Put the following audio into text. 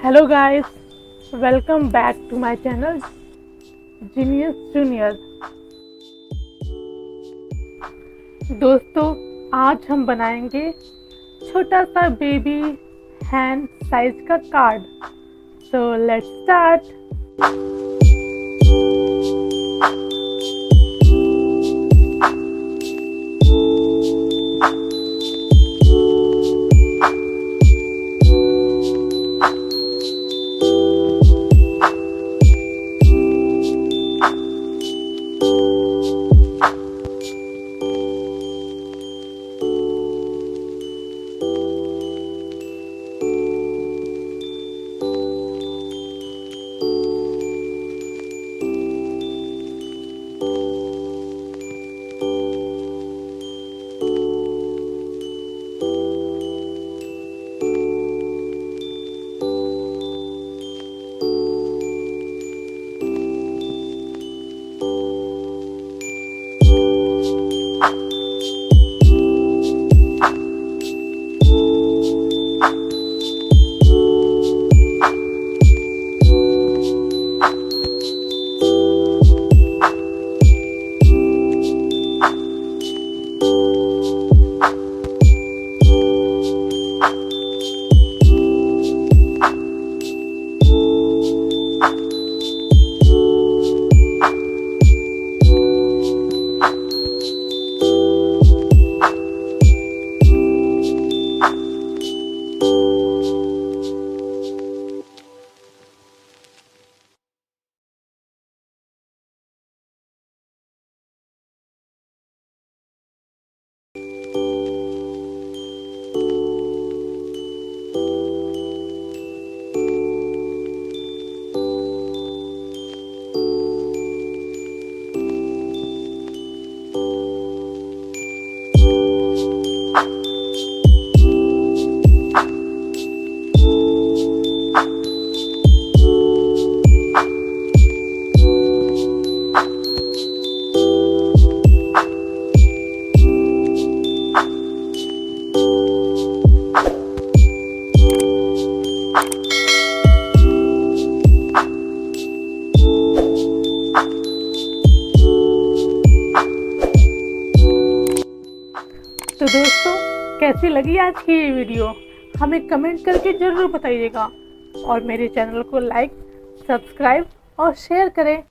Hello guys, welcome back to my channel genius junior. दोस्तों, आज हम बनाएंगे छोटा सा बेबी हैंड साइज का कार्ड। So let's start. तो दोस्तों, कैसी लगी आज की ये वीडियो हमें कमेंट करके ज़रूर बताइएगा और मेरे चैनल को लाइक, सब्सक्राइब और शेयर करें।